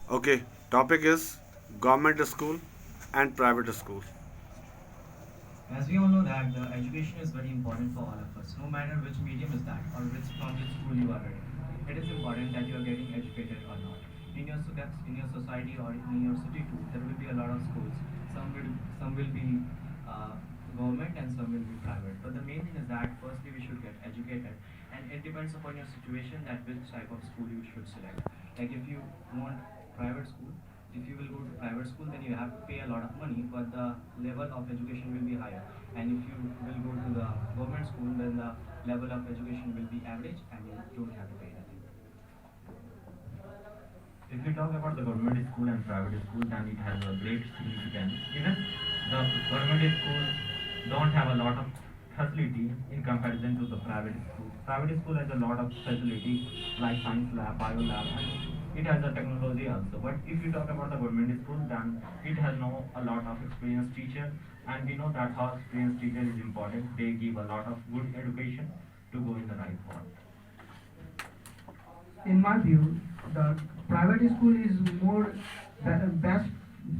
Okay, topic is government school and private school. As we all know that the education is very important for all of us, no matter which medium is that or which from which school you are in. It is important that you are getting educated or not. In your society or in your city too, there will be a lot of schools. Some will be uh, government and some will be private. But the main thing is that firstly we should get educated, and it depends upon your situation that which type of school you should select. Like if you want private school, if you will go to private school, then you have to pay a lot of money, but the level of education will be higher. And if you will go to the government school, then the level of education will be average and you don't have to pay anything. If we talk about the government school and private school, then it has a great significance. Even the government school don't have a lot of facility in comparison to the private school. Private school has a lot of facility like science lab, bio lab, and it has a technology also. But if you talk about the government school, then it has no a lot of experienced teacher, and we know that how experienced teacher is important. They give a lot of good education to go in the right path. In my view, the private school is more best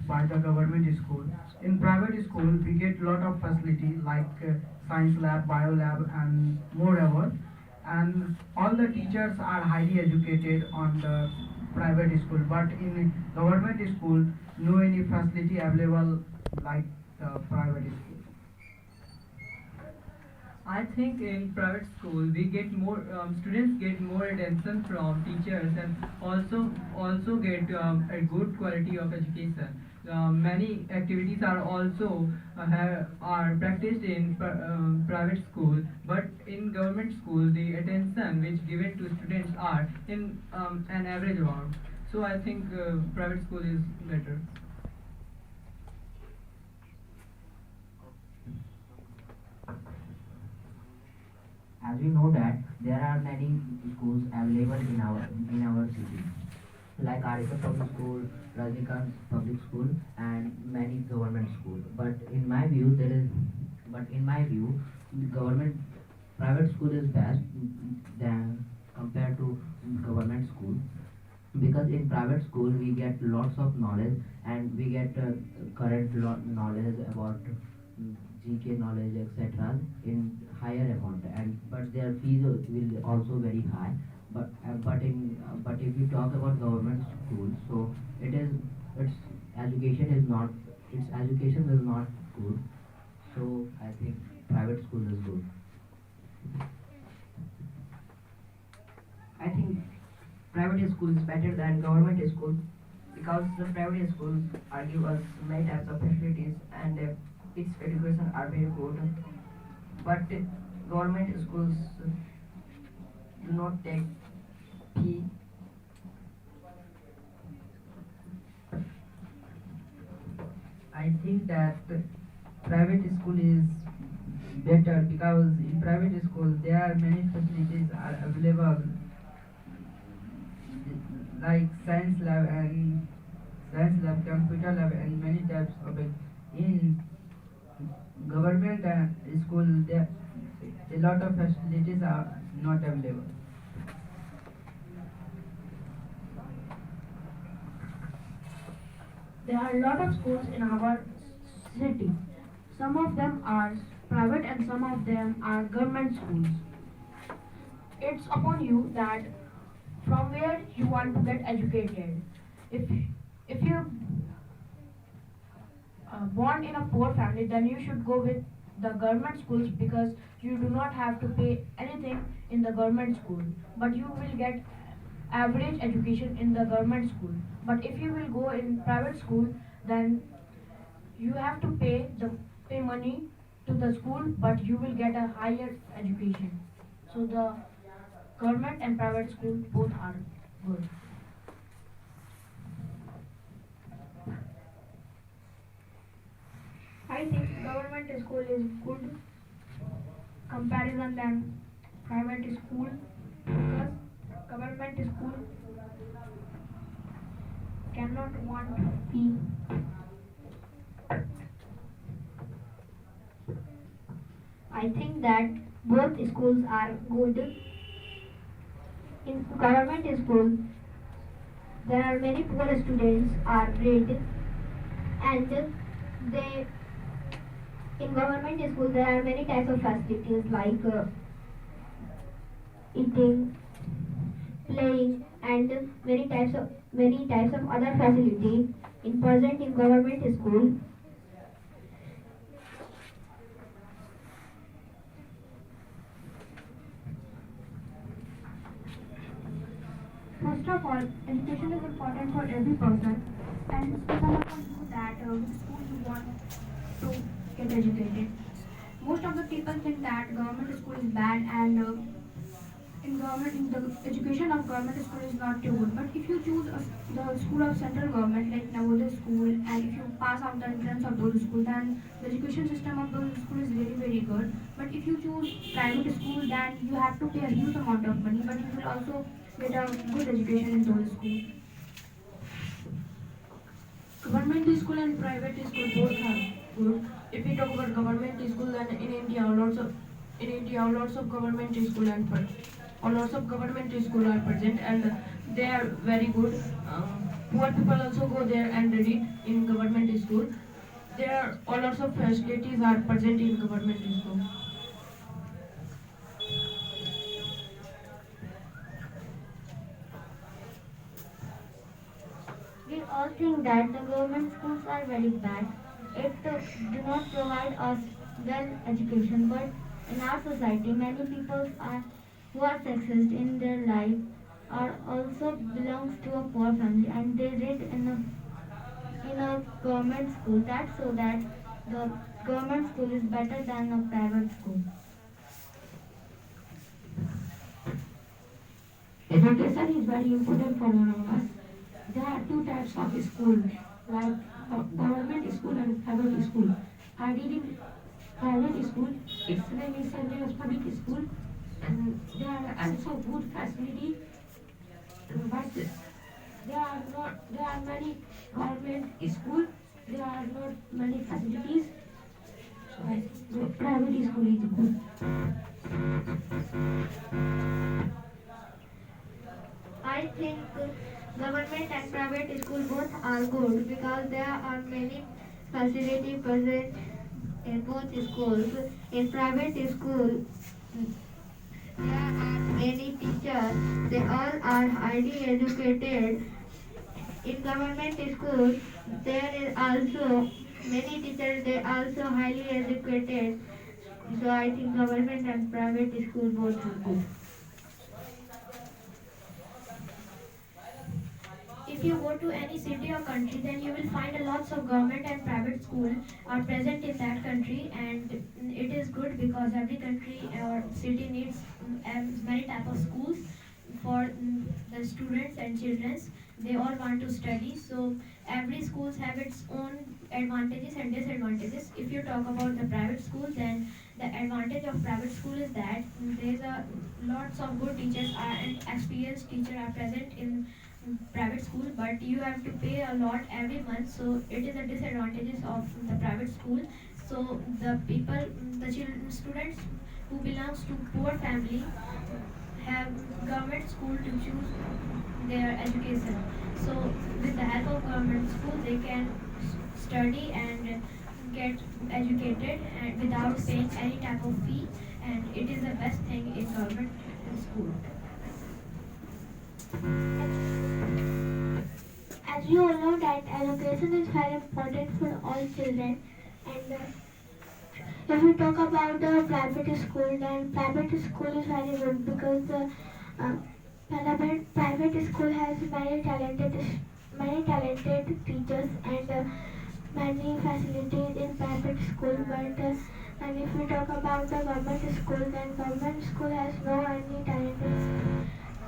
by the government school. In private school, we get lot of facility like science lab, bio lab, and moreover. And all the teachers are highly educated on the private school. But in government school, no any facility available like the private school. I think in private school we get more students get more attention from teachers and also get a good quality of education. Many activities are also are practiced in private school, but in government school the attention which given to students are in an average amount. So I think private school is better. As we know that there are many schools available in our city, like Arika Public School, Rajnikant Public School, and many government schools. But in my view, government private school is best than compared to government school, because in private school we get lots of knowledge, and we get knowledge about GK knowledge, etc., in higher amount, and but their fees will also very high. But if you talk about government schools, so its education is not its education is not good. So I think private school is good. I think private school is better than government school because the private schools are give us many types of facilities and its education are very good. But government schools do not take fee. I think that private school is better because in private school there are many facilities are available like science lab, computer lab, and many types of it. In government school, there a lot of facilities are not available. There are a lot of schools in our city. Some of them are private and some of them are government schools. It's upon you that from where you want to get educated. If you're born in a poor family, then you should go with the government schools because you do not have to pay anything in the government school, but you will get average education in the government school. But if you will go in private school, then you have to pay money to the school, but you will get a higher education. So the government and private school both are good. I think government school is good comparison than private school because government school cannot want fee. I think that both schools are good. In government school, there are many poor students are bred, and they in government school there are many types of facilities like eating, playing, and many types of other facilities in present in government school. First of all, education is important for every person, and it's depend upon you that which school you want to get educated. Most of the people think that government school is bad, and in the education of government school is not too good. But if you choose the school of central government like Navodaya school, and if you pass out the entrance of those school, then the education system of those school is very very good. But if you choose private school, then you have to pay a huge amount of money, but you will also get a good education in those schools. Government school and private school both are good. If we talk about government school, then in India lots of government school lots of government school are present, and they are very good. Poor people also go there and read in government school. There are all lots of facilities are present in government school. We all think that the government schools are very bad. It do not provide us well education, but in our society, many people are who are success in their life are also belongs to a poor family, and they read in a government school. That's so that the government school is better than a private school. Education is very important for all of us. There are two types of school, like government school and private school. I did in private school. Its name is St. Mary's Public School, and there are also good facility. But there are many government school. There are not many facilities. So I think the private school is good. I think government and private school both are good because there are many facilities present in both schools. In private school, there are many teachers. They all are highly educated. In government school, there is also many teachers. They are also highly educated. So I think government and private school both are good. If you go to any city or country, then you will find a lots of government and private school are present in that country, and it is good because every country or city needs many type of schools for the students and children. They all want to study, so every schools have its own advantages and disadvantages. If you talk about the private school, then the advantage of private school is that there's a lots of good teachers and experienced teachers are present in private school, but you have to pay a lot every month, so it is a disadvantages of the private school. So the people, the children, students who belongs to poor family have government school to choose their education. So with the help of government school, they can study and get educated and without paying any type of fee, and it is the best thing in government school. As you all know that education is very important for all children, and if we talk about the private school, then private school is very good because uh, private school has many talented teachers and many facilities in private school. But and if we talk about the government school, then government school has no any talented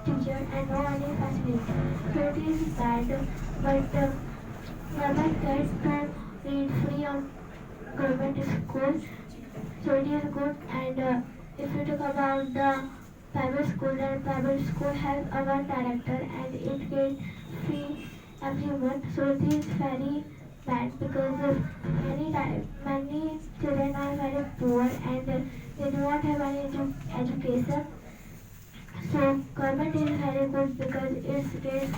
teacher and no any facility. So it is bad, but government gets to read free on government schools. So it is good. And if you talk about the private school, then private school has a one director and it gets free every month. So it is very bad because many children are very poor and they do not have any education. So government is very good because it gets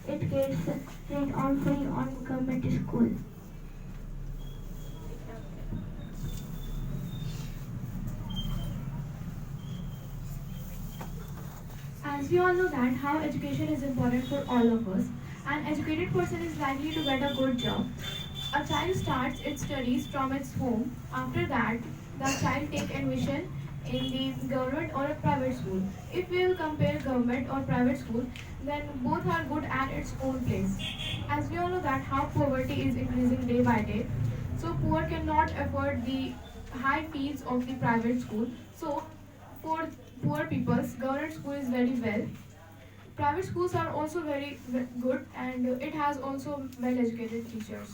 it gets rent on free on government school. As we all know that how education is important for all of us, an educated person is likely to get a good job. A child starts its studies from its home. After that, the child takes admission in the government or a private school. If we will compare government or private school, then both are good at its own place. As we all know that how poverty is increasing day by day, so poor cannot afford the high fees of the private school. So for poor peoples, government school is very well. Private schools are also very good and it has also well educated teachers.